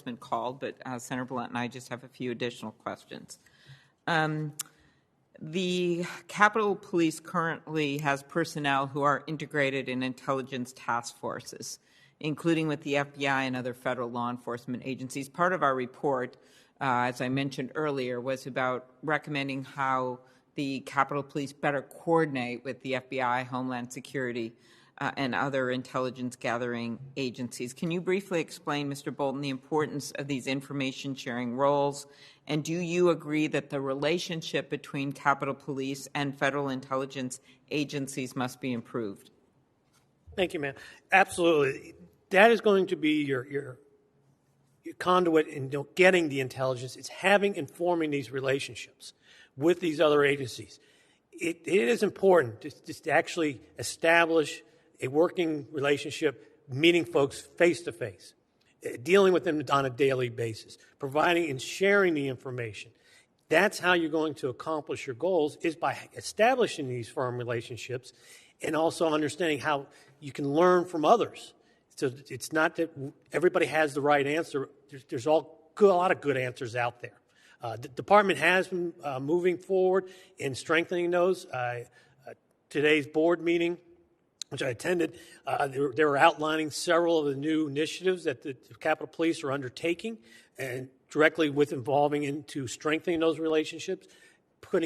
been called, but Senator Blunt and I just have a few additional questions. The Capitol Police currently has personnel who are integrated in intelligence task forces, including with the FBI and other federal law enforcement agencies. Part of our report, as I mentioned earlier, was about recommending how the Capitol Police better coordinate with the FBI, Homeland Security, and other intelligence gathering agencies. Can you briefly explain, Mr. Bolton, the importance of these information sharing roles? And do you agree that the relationship between Capitol Police and federal intelligence agencies must be improved? Thank you, ma'am. Absolutely. That is going to be your conduit in getting the intelligence. It's informing these relationships with these other agencies. It is important to actually establish a working relationship, meeting folks face-to-face, dealing with them on a daily basis, providing and sharing the information. That's how you're going to accomplish your goals, is by establishing these firm relationships and also understanding how you can learn from others. So it's not that everybody has the right answer. There's a lot of good answers out there. The department has been moving forward in strengthening those. Today's board meeting, which I attended, they were outlining several of the new initiatives that the Capitol Police are undertaking, and directly with involving into strengthening those relationships,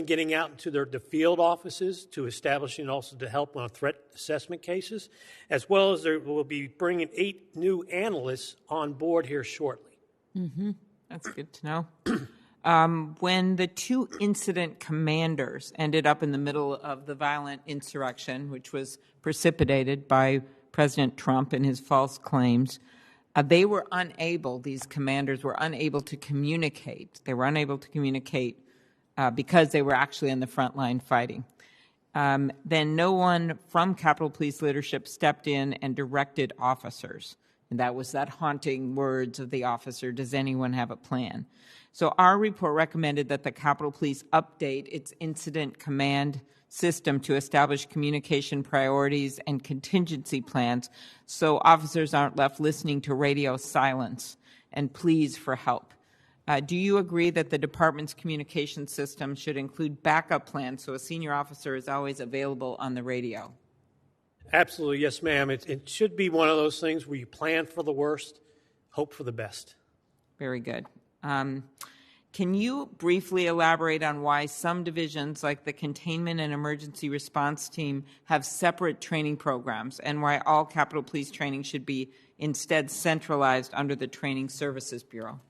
getting out into the field offices to establishing also to help on threat assessment cases, as well as there will be bringing 8 new analysts on board here shortly. Mm-hmm. That's good to know. When the 2 incident commanders ended up in the middle of the violent insurrection, which was precipitated by President Trump and his false claims, these commanders were unable to communicate. They were unable to communicate because they were actually on the front line fighting. Then no one from Capitol Police leadership stepped in and directed officers. And that was that haunting words of the officer, does anyone have a plan? So our report recommended that the Capitol Police update its incident command system to establish communication priorities and contingency plans so officers aren't left listening to radio silence and pleas for help. Do you agree that the department's communication system should include backup plans so a senior officer is always available on the radio? Absolutely, yes, ma'am. It should be one of those things where you plan for the worst, hope for the best. Very good. Can you briefly elaborate on why some divisions, like the Containment and Emergency Response Team, have separate training programs, and why all Capitol Police training should be instead centralized under the Training Services Bureau?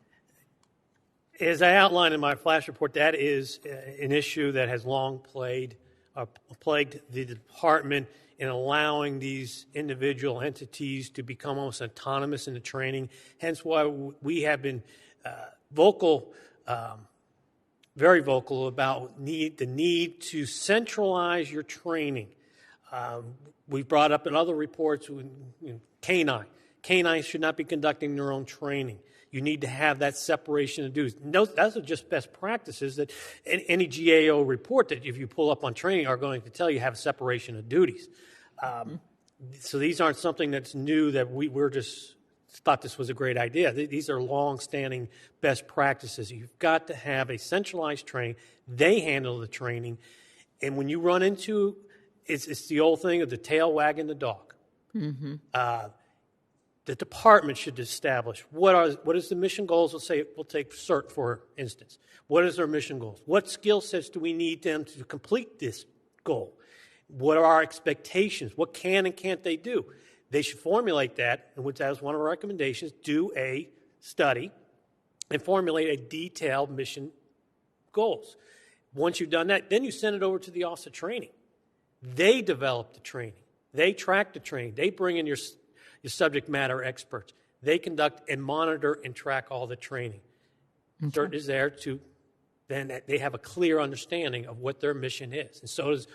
As I outlined in my flash report, that is an issue that has long plagued the department in allowing these individual entities to become almost autonomous in the training. Hence why we have been very vocal about the need to centralize your training. We've brought up in other reports, K-9. K-9 should not be conducting their own training. You need to have that separation of duties. Those are just best practices that any GAO report that if you pull up on training are going to tell you have a separation of duties. So these aren't something that's new that we're just thought this was a great idea. These are long-standing best practices. You've got to have a centralized training. They handle the training. And when you run into, it's the old thing of the tail wagging the dog. Mm-hmm. The department should establish what is the mission goals. We'll take CERT, for instance. What is their mission goals? What skill sets do we need them to complete this goal? What are our expectations? What can and can't they do? They should formulate that, and which as one of our recommendations, do a study and formulate a detailed mission goals. Once you've done that, then you send it over to the Office of Training. They develop the training. They track the training. They bring in your subject matter experts. They conduct and monitor and track all the training. Okay. CERT is there to then they have a clear understanding of what their mission is, and so does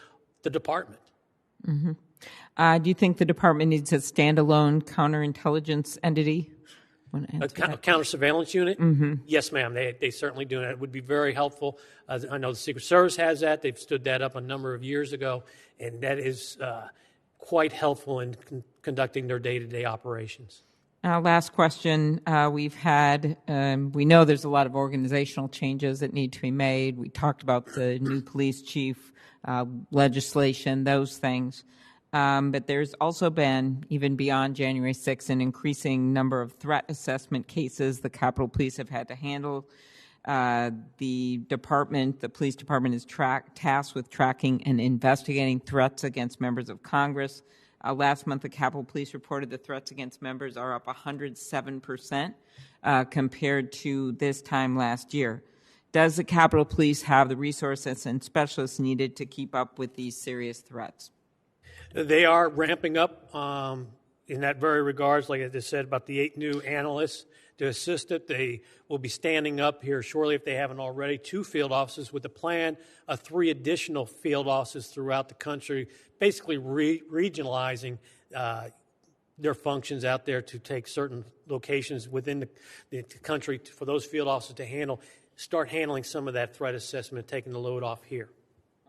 the department. Mm-hmm. Do you think the department needs a standalone counterintelligence entity? A counter-surveillance unit? Mm-hmm. Yes, ma'am. They certainly do. It would be very helpful. I know the Secret Service has that. They've stood that up a number of years ago, and that is quite helpful in conducting their day-to-day operations. Last question. We know there's a lot of organizational changes that need to be made. We talked about the new police chief, legislation, those things. But there's also been, even beyond January 6th, an increasing number of threat assessment cases the Capitol Police have had to handle. The police department is tasked with tracking and investigating threats against members of Congress. Last month, the Capitol Police reported the threats against members are up 107% compared to this time last year. Does the Capitol Police have the resources and specialists needed to keep up with these serious threats? They are ramping up in that very regards, like I just said, about the 8 new analysts to assist it. They will be standing up here shortly, if they haven't already, 2 field offices with the plan of 3 additional field offices throughout the country, basically regionalizing their functions out there to take certain locations within the country for those field officers to start handling some of that threat assessment, taking the load off here.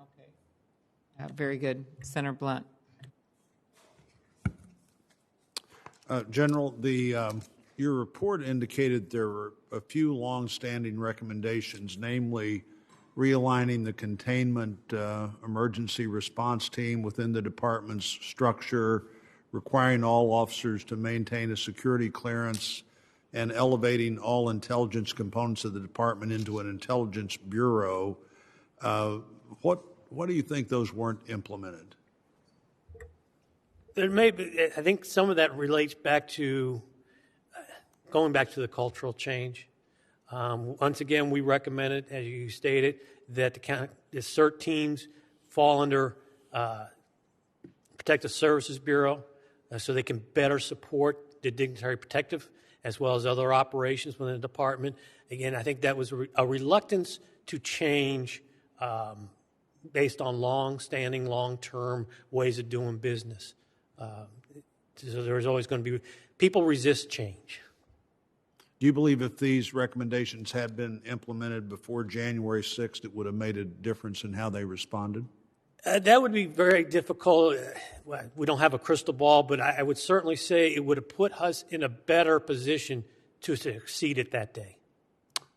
Okay. Very good. Senator Blunt. General, your report indicated there were a few long-standing recommendations, namely realigning the containment emergency response team within the department's structure, requiring all officers to maintain a security clearance, and elevating all intelligence components of the department into an intelligence bureau. What do you think those weren't implemented? There may be, I think some of that relates back to going back to the cultural change. Once again, we recommended, as you stated, that the CERT teams fall under Protective Services Bureau so they can better support the dignitary protective as well as other operations within the department. Again, I think that was a reluctance to change based on long-standing, long-term ways of doing business. So there's always going to be, people resist change. Do you believe if these recommendations had been implemented before January 6th, it would have made a difference in how they responded? That would be very difficult. We don't have a crystal ball, but I would certainly say it would have put us in a better position to succeed at that day.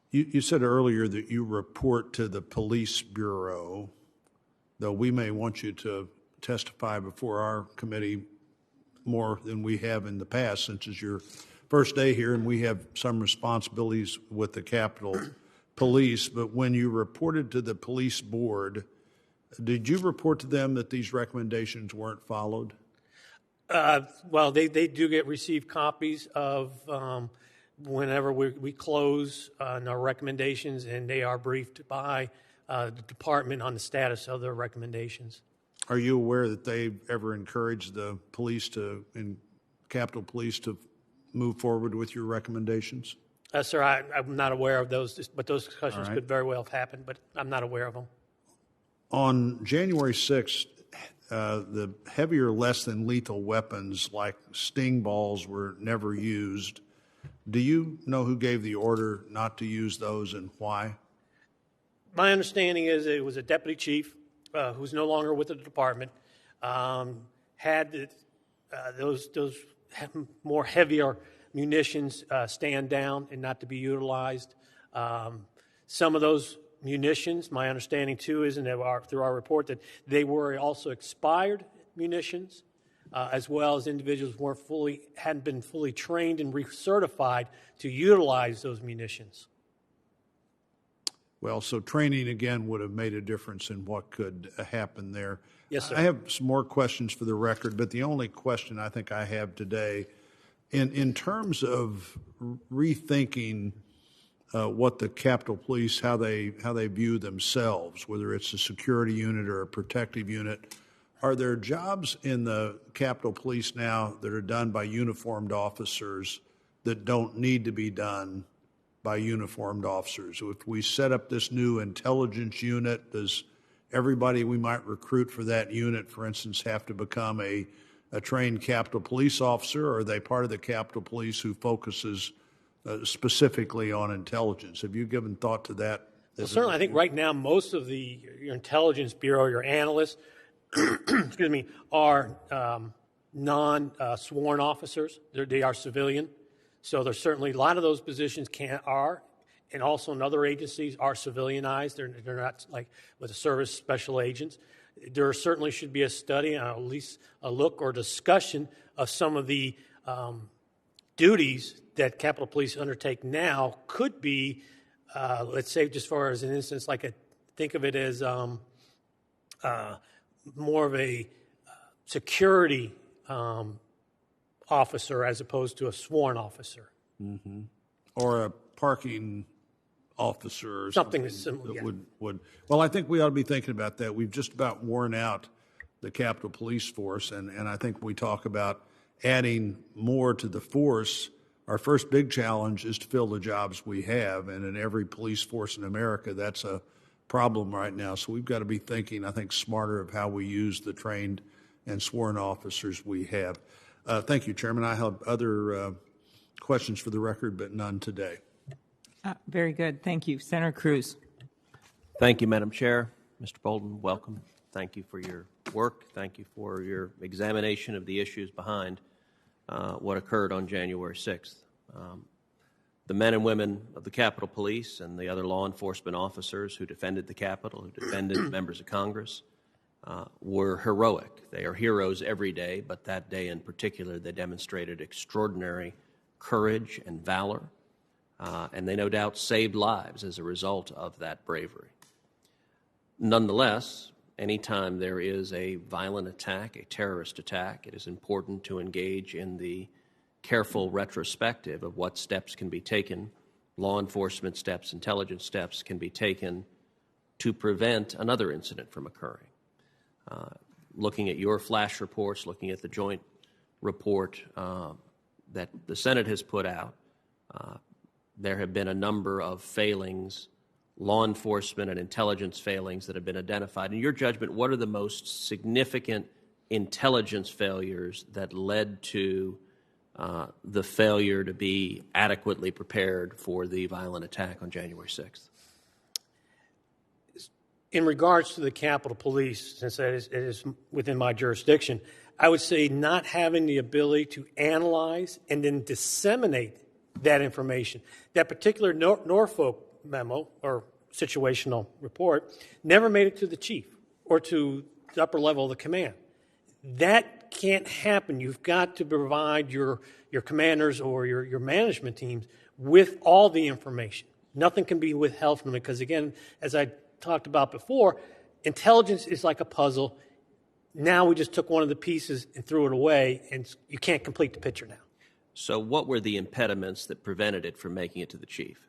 You said earlier that you report to the Police Bureau, though we may want you to testify before our committee more than we have in the past, since it's your first day here and we have some responsibilities with the Capitol Police. But when you reported to the police board, did you report to them that these recommendations weren't followed? Well, they do receive copies of whenever we close on our recommendations, and they are briefed by the department on the status of their recommendations. Are you aware that they've ever encouraged the police and Capitol Police to move forward with your recommendations? Sir, I'm not aware of those, but those discussions could very well have happened, but I'm not aware of them. On January 6th, the heavier, less than lethal weapons like sting balls were never used. Do you know who gave the order not to use those and why? My understanding is it was a deputy chief who's no longer with the department, had those more heavier munitions stand down and not to be utilized. Some of those munitions, my understanding too is, and through our report, that they were also expired munitions, as well as individuals hadn't been fully trained and recertified to utilize those munitions. Well, so training again would have made a difference in what could happen there. Yes, sir. I have some more questions for the record, but the only question I think I have today, in terms of rethinking what the Capitol Police, how they view themselves, whether it's a security unit or a protective unit, are there jobs in the Capitol Police now that are done by uniformed officers that don't need to be done by uniformed officers? If we set up this new intelligence unit, does everybody we might recruit for that unit, for instance, have to become a trained Capitol Police officer, or are they part of the Capitol Police who focuses specifically on intelligence? Have you given thought to that? Well, certainly, I think right now most of your intelligence bureau, your analysts, excuse me, are non-sworn officers. They are civilian. So there's certainly a lot of those positions are, and also in other agencies, are civilianized. They're not like with the service special agents. There certainly should be a study, or at least a look or discussion of some of the duties that Capitol Police undertake now could be, let's say, just for as an instance, think of it as more of a security officer as opposed to a sworn officer. Mm-hmm. Or a parking officer or something similar, that would. Well, I think we ought to be thinking about that. We've just about worn out the Capitol Police force, and I think we talk about adding more to the force. Our first big challenge is to fill the jobs we have, and in every police force in America, that's a problem right now. So we've got to be thinking, I think, smarter of how we use the trained and sworn officers we have. Thank you, Chairman. I have other questions for the record, but none today. Very good. Thank you. Senator Cruz. Thank you, Madam Chair. Mr. Bolden, welcome. Thank you for your work. Thank you for your examination of the issues behind what occurred on January 6th. The men and women of the Capitol Police and the other law enforcement officers who defended the Capitol, who defended members of Congress, were heroic. They are heroes every day, but that day in particular, they demonstrated extraordinary courage and valor, and they no doubt saved lives as a result of that bravery. Nonetheless, anytime there is a violent attack, a terrorist attack, it is important to engage in the careful retrospective of what steps can be taken, law enforcement steps, intelligence steps can be taken to prevent another incident from occurring. Looking at your flash reports, looking at the joint report that the Senate has put out, there have been a number of failings, law enforcement and intelligence failings that have been identified. In your judgment, what are the most significant intelligence failures that led to the failure to be adequately prepared for the violent attack on January 6th? In regards to the Capitol Police, since it is within my jurisdiction, I would say not having the ability to analyze and then disseminate that information. That particular Norfolk memo or situational report never made it to the chief or to the upper level of the command. That can't happen. You've got to provide your commanders or your management teams with all the information. Nothing can be withheld from them because, again, as I talked about before, intelligence is like a puzzle. Now we just took one of the pieces and threw it away, and you can't complete the picture now. So what were the impediments that prevented it from making it to the chief?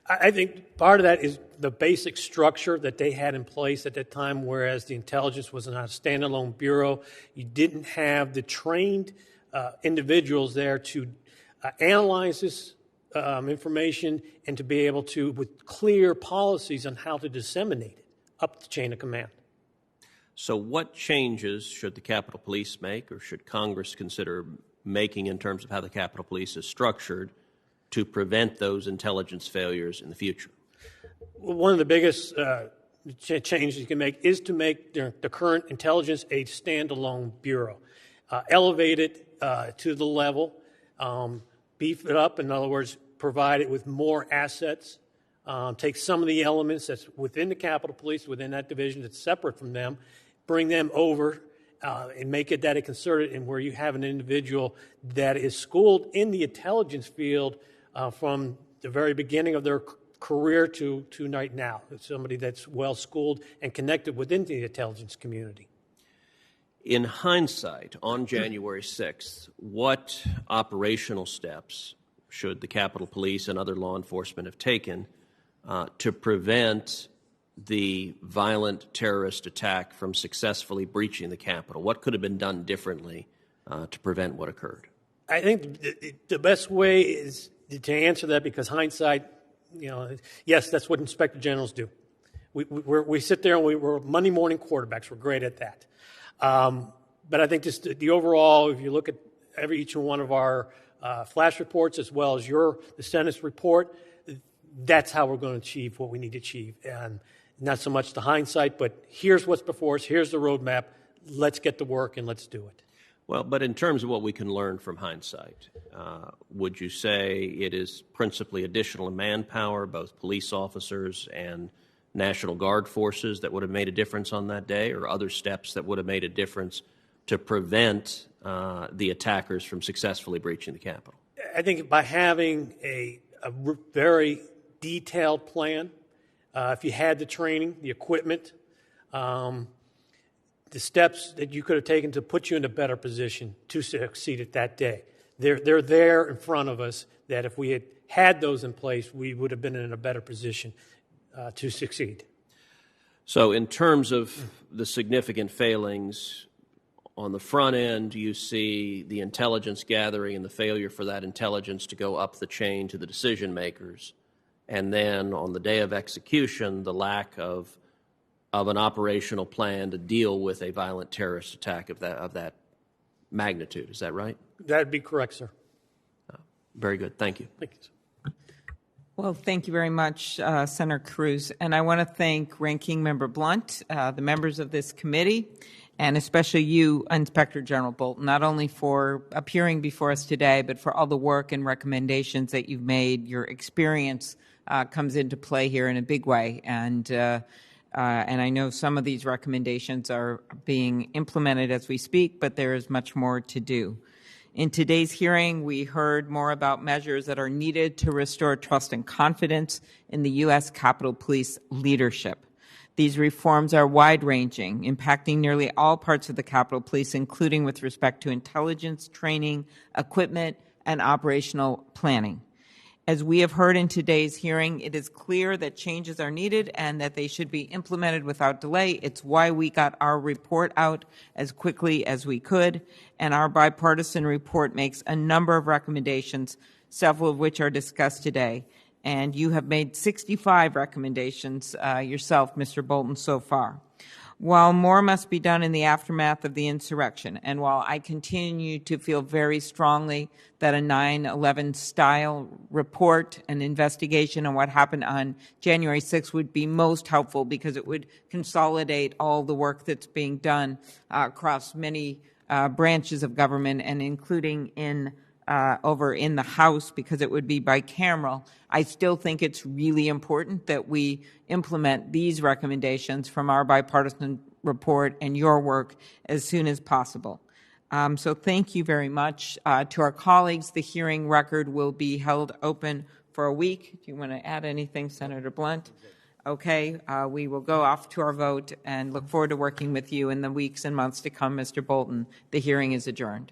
I think part of that is the basic structure that they had in place at that time, whereas the intelligence was not a standalone bureau. You didn't have the trained individuals there to analyze this information and to be able to, with clear policies on how to disseminate it up the chain of command. So what changes should the Capitol Police make, or should Congress consider making in terms of how the Capitol Police is structured to prevent those intelligence failures in the future? One of the biggest changes you can make is to make the current intelligence a standalone bureau. Elevate it to the level, beef it up, in other words, provide it with more assets, take some of the elements that's within the Capitol Police, within that division that's separate from them, bring them over and make it that a concerted, and where you have an individual that is schooled in the intelligence field from the very beginning of their career to right now. It's somebody that's well schooled and connected within the intelligence community. In hindsight, on January 6th, what operational steps should the Capitol Police and other law enforcement have taken to prevent the violent terrorist attack from successfully breaching the Capitol? What could have been done differently to prevent what occurred? I think the best way is to answer that, because hindsight, yes, that's what inspector generals do. We sit there and we're Monday morning quarterbacks. We're great at that. But I think just the overall, if you look at each one of our flash reports as well as the Senate's report, that's how we're going to achieve what we need to achieve. And not so much the hindsight, but here's what's before us, here's the roadmap, let's get to work and let's do it. Well, but in terms of what we can learn from hindsight, would you say it is principally additional manpower, both police officers and National Guard forces, that would have made a difference on that day, or other steps that would have made a difference to prevent the attackers from successfully breaching the Capitol? I think by having a very detailed plan, if you had the training, the equipment, the steps that you could have taken to put you in a better position to succeed at that day. They're there in front of us, that if we had those in place, we would have been in a better position to succeed. So in terms of the significant failings, on the front end, you see the intelligence gathering and the failure for that intelligence to go up the chain to the decision makers. And then on the day of execution, the lack of an operational plan to deal with a violent terrorist attack of that magnitude. Is that right? That'd be correct, sir. Very good. Thank you. Thank you, sir. Well, thank you very much, Senator Cruz. And I want to thank Ranking Member Blunt, the members of this committee, and especially you, Inspector General Bolton, not only for appearing before us today, but for all the work and recommendations that you've made. Your experience comes into play here in a big way. And I know some of these recommendations are being implemented as we speak, but there is much more to do. In today's hearing, we heard more about measures that are needed to restore trust and confidence in the U.S. Capitol Police leadership. These reforms are wide-ranging, impacting nearly all parts of the Capitol Police, including with respect to intelligence, training, equipment, and operational planning. As we have heard in today's hearing, it is clear that changes are needed and that they should be implemented without delay. It's why we got our report out as quickly as we could, and our bipartisan report makes a number of recommendations, several of which are discussed today. And you have made 65 recommendations yourself, Mr. Bolton, so far. While more must be done in the aftermath of the insurrection, and while I continue to feel very strongly that a 9/11 style report and investigation on what happened on January 6th would be most helpful, because it would consolidate all the work that's being done across many branches of government, and including over in the House, because it would be bicameral. I still think it's really important that we implement these recommendations from our bipartisan report and your work as soon as possible. So thank you very much. To our colleagues, the hearing record will be held open for a week. Do you want to add anything, Senator Blunt? Okay, we will go off to our vote and look forward to working with you in the weeks and months to come, Mr. Bolton. The hearing is adjourned.